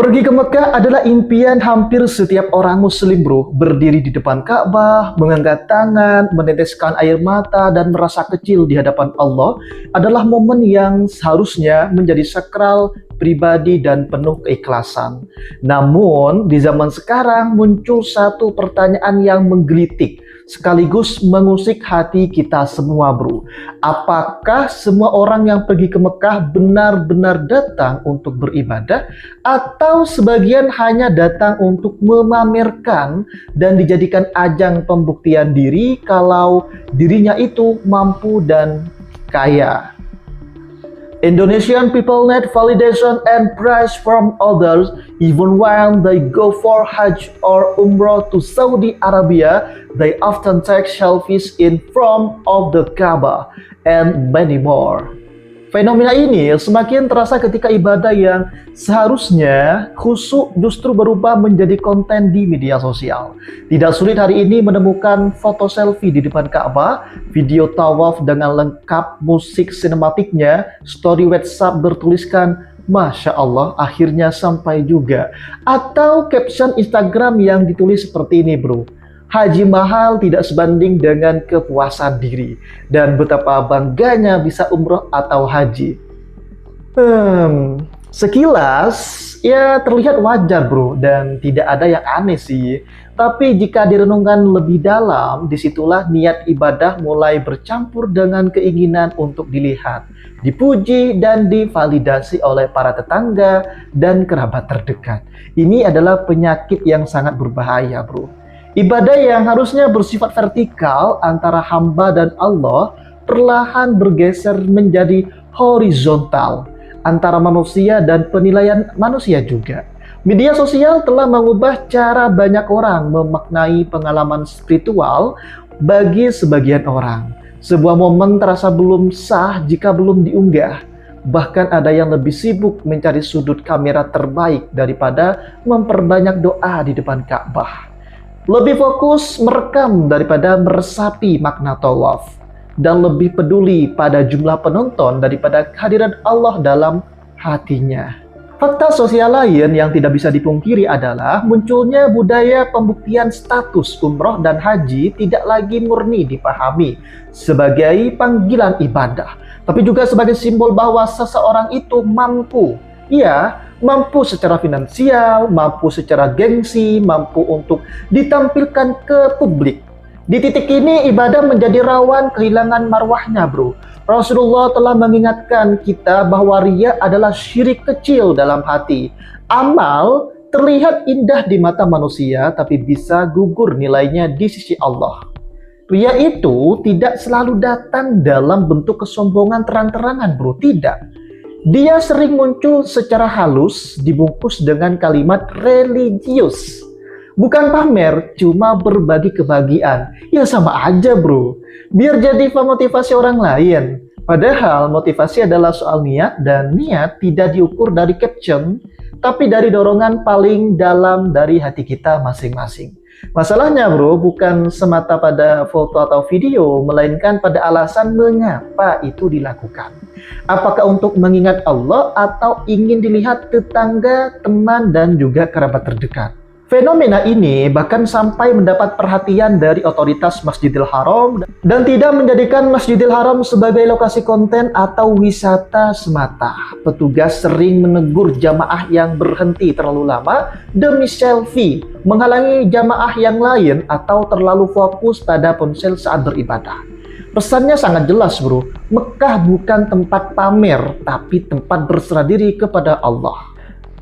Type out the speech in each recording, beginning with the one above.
Pergi ke Mekah adalah impian hampir setiap orang muslim bro. Berdiri di depan Ka'bah, mengangkat tangan, meneteskan air mata, dan merasa kecil di hadapan Allah adalah momen yang seharusnya menjadi sakral, pribadi, dan penuh keikhlasan. Namun, di zaman sekarang muncul satu pertanyaan yang menggelitik, sekaligus mengusik hati kita semua bro. Apakah semua orang yang pergi ke Mekah benar-benar datang untuk beribadah, atau sebagian hanya datang untuk memamerkan dan dijadikan ajang pembuktian diri kalau dirinya itu mampu dan kaya? Indonesian people need validation and praise from others even when they go for Hajj or Umrah to Saudi Arabia. They often take selfies in front of the Kaaba and many more. Fenomena ini semakin terasa ketika ibadah yang seharusnya khusyuk justru berubah menjadi konten di media sosial. Tidak sulit hari ini menemukan foto selfie di depan Ka'bah, video tawaf dengan lengkap musik sinematiknya, story WhatsApp bertuliskan Masya Allah akhirnya sampai juga, atau caption Instagram yang ditulis seperti ini bro: haji mahal tidak sebanding dengan kepuasan diri, dan betapa bangganya bisa umroh atau haji. Sekilas ya terlihat wajar bro, dan tidak ada yang aneh sih. Tapi jika direnungkan lebih dalam, disitulah niat ibadah mulai bercampur dengan keinginan untuk dilihat, dipuji, dan divalidasi oleh para tetangga dan kerabat terdekat. Ini adalah penyakit yang sangat berbahaya bro. Ibadah yang harusnya bersifat vertikal antara hamba dan Allah perlahan bergeser menjadi horizontal antara manusia dan penilaian manusia juga. Media sosial telah mengubah cara banyak orang memaknai pengalaman spiritual bagi sebagian orang. Sebuah momen terasa belum sah jika belum diunggah. Bahkan ada yang lebih sibuk mencari sudut kamera terbaik daripada memperbanyak doa di depan Ka'bah. Lebih fokus merekam daripada meresapi makna tawaf, dan lebih peduli pada jumlah penonton daripada kehadiran Allah dalam hatinya. Fakta sosial lain yang tidak bisa dipungkiri adalah munculnya budaya pembuktian status umroh dan haji tidak lagi murni dipahami sebagai panggilan ibadah, tapi juga sebagai simbol bahwa seseorang itu mampu. Ia mampu secara finansial, mampu secara gengsi, mampu untuk ditampilkan ke publik. Di titik ini ibadah menjadi rawan kehilangan marwahnya bro. Rasulullah telah mengingatkan kita bahwa riya adalah syirik kecil dalam hati. Amal terlihat indah di mata manusia, tapi bisa gugur nilainya di sisi Allah. Riya itu tidak selalu datang dalam bentuk kesombongan terang-terangan bro, tidak. Dia sering muncul secara halus, dibungkus dengan kalimat religius. Bukan pamer, cuma berbagi kebahagiaan. Ya sama aja bro, biar jadi motivasi orang lain. Padahal motivasi adalah soal niat, dan niat tidak diukur dari caption, tapi dari dorongan paling dalam dari hati kita masing-masing. Masalahnya bro, bukan semata pada foto atau video, melainkan pada alasan mengapa itu dilakukan. Apakah untuk mengingat Allah atau ingin dilihat tetangga, teman, dan juga kerabat terdekat? Fenomena ini bahkan sampai mendapat perhatian dari otoritas Masjidil Haram dan tidak menjadikan Masjidil Haram sebagai lokasi konten atau wisata semata. Petugas sering menegur jamaah yang berhenti terlalu lama demi selfie, menghalangi jamaah yang lain, atau terlalu fokus pada ponsel saat beribadah. Pesannya sangat jelas bro, Mekah bukan tempat pamer, tapi tempat berserah diri kepada Allah.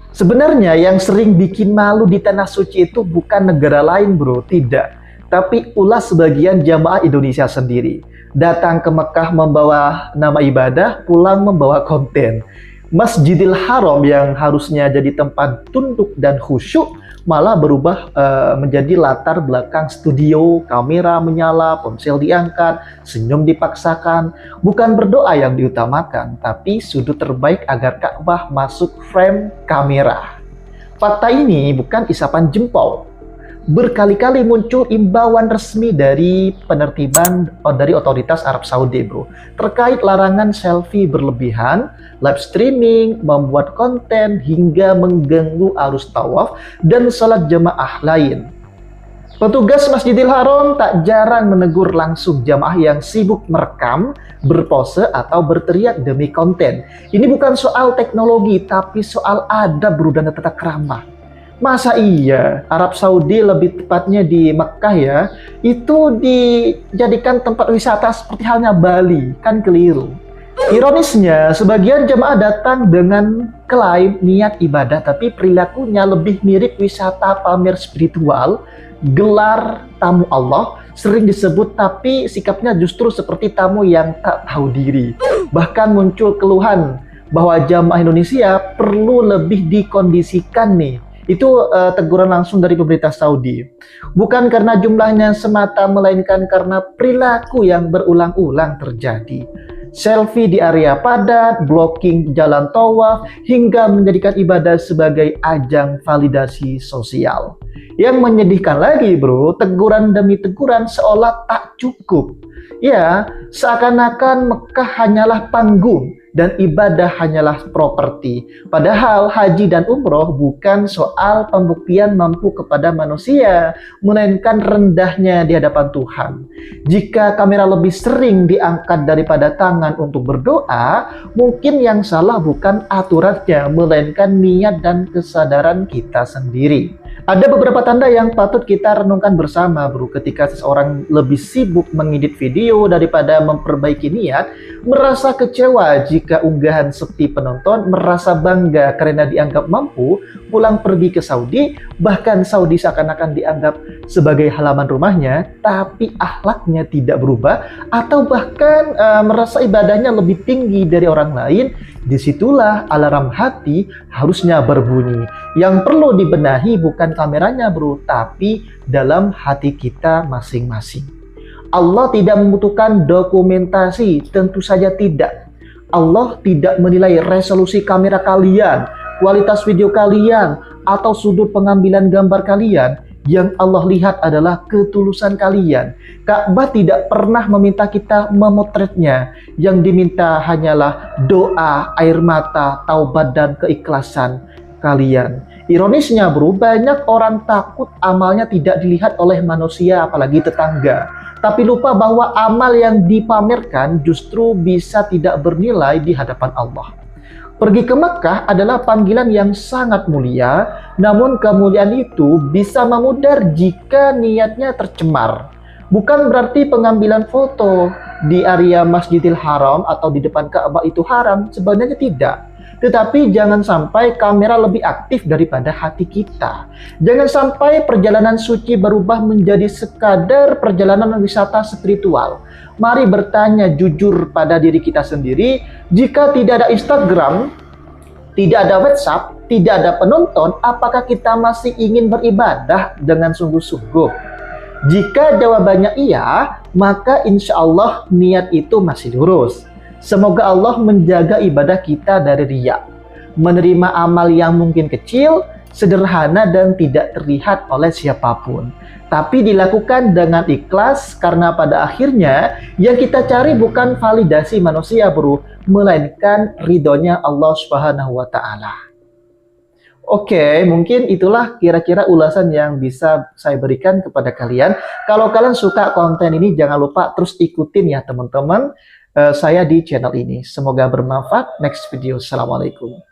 Sebenarnya yang sering bikin malu di tanah suci itu bukan negara lain bro, tidak. Tapi ulah sebagian jamaah Indonesia sendiri. Datang ke Mekah membawa nama ibadah, pulang membawa konten. Masjidil Haram yang harusnya jadi tempat tunduk dan khusyuk malah berubah menjadi latar belakang studio, kamera menyala, ponsel diangkat, senyum dipaksakan. Bukan berdoa yang diutamakan, tapi sudut terbaik agar Ka'bah masuk frame kamera. Fakta ini bukan isapan jempol. berkali-kali muncul imbauan resmi dari dari otoritas Arab Saudi, bro, terkait larangan selfie berlebihan, live streaming, membuat konten, hingga mengganggu arus tawaf dan salat jamaah lain. Petugas Masjidil Haram tak jarang menegur langsung jamaah yang sibuk merekam, berpose, atau berteriak demi konten. Ini bukan soal teknologi, tapi soal adab, bro, dan tata krama. Masa iya Arab Saudi, lebih tepatnya di Mekah ya, itu dijadikan tempat wisata seperti halnya Bali? Kan keliru. Ironisnya, sebagian jemaah datang dengan klaim niat ibadah, tapi perilakunya lebih mirip wisata pamer spiritual, gelar tamu Allah, sering disebut, tapi sikapnya justru seperti tamu yang tak tahu diri. Bahkan muncul keluhan bahwa jamaah Indonesia perlu lebih dikondisikan nih. Itu teguran langsung dari pemerintah Saudi. Bukan karena jumlahnya semata, melainkan karena perilaku yang berulang-ulang terjadi. Selfie di area padat, blocking jalan tawaf, hingga menjadikan ibadah sebagai ajang validasi sosial. Yang menyedihkan lagi, bro, teguran demi teguran seolah tak cukup. Ya, seakan-akan Mekah hanyalah panggung dan ibadah hanyalah properti. Padahal haji dan umroh bukan soal pembuktian mampu kepada manusia, melainkan rendahnya di hadapan Tuhan. Jika kamera lebih sering diangkat daripada tangan untuk berdoa, mungkin yang salah bukan aturannya, melainkan niat dan kesadaran kita sendiri. Ada beberapa tanda yang patut kita renungkan bersama, bro, ketika seseorang lebih sibuk mengedit video daripada memperbaiki niat, merasa kecewa jika unggahan sepi penonton, merasa bangga karena dianggap mampu pulang pergi ke Saudi, bahkan Saudi seakan-akan dianggap sebagai halaman rumahnya, tapi akhlaknya tidak berubah, atau bahkan merasa ibadahnya lebih tinggi dari orang lain. Disitulah alarm hati harusnya berbunyi. Yang perlu dibenahi bukan kameranya, bro, tapi dalam hati kita masing-masing. Allah tidak membutuhkan dokumentasi, tentu saja tidak. Allah tidak menilai resolusi kamera kalian, kualitas video kalian, atau sudut pengambilan gambar kalian. Yang Allah lihat adalah ketulusan kalian. Ka'bah tidak pernah meminta kita memotretnya. Yang diminta hanyalah doa, air mata, taubat, dan keikhlasan kalian. Ironisnya, bro, banyak orang takut amalnya tidak dilihat oleh manusia, apalagi tetangga. Tapi lupa bahwa amal yang dipamerkan justru bisa tidak bernilai di hadapan Allah. Pergi ke Mekah adalah panggilan yang sangat mulia, namun kemuliaan itu bisa memudar jika niatnya tercemar. Bukan berarti pengambilan foto di area Masjidil Haram atau di depan Ka'bah itu haram, sebenarnya tidak. Tetapi jangan sampai kamera lebih aktif daripada hati kita. Jangan sampai perjalanan suci berubah menjadi sekadar perjalanan wisata spiritual. Mari bertanya jujur pada diri kita sendiri, jika tidak ada Instagram, tidak ada WhatsApp, tidak ada penonton, apakah kita masih ingin beribadah dengan sungguh-sungguh? Jika jawabannya iya, maka insya Allah niat itu masih lurus. Semoga Allah menjaga ibadah kita dari riya, menerima amal yang mungkin kecil, sederhana, dan tidak terlihat oleh siapapun, tapi dilakukan dengan ikhlas, karena pada akhirnya yang kita cari bukan validasi manusia, bro, melainkan ridhonya Allah Subhanahu wa Ta'ala. Oke, mungkin itulah kira-kira ulasan yang bisa saya berikan kepada kalian. Kalau kalian suka konten ini, jangan lupa terus ikutin ya teman-teman saya di channel ini. Semoga bermanfaat. Next video. Assalamualaikum.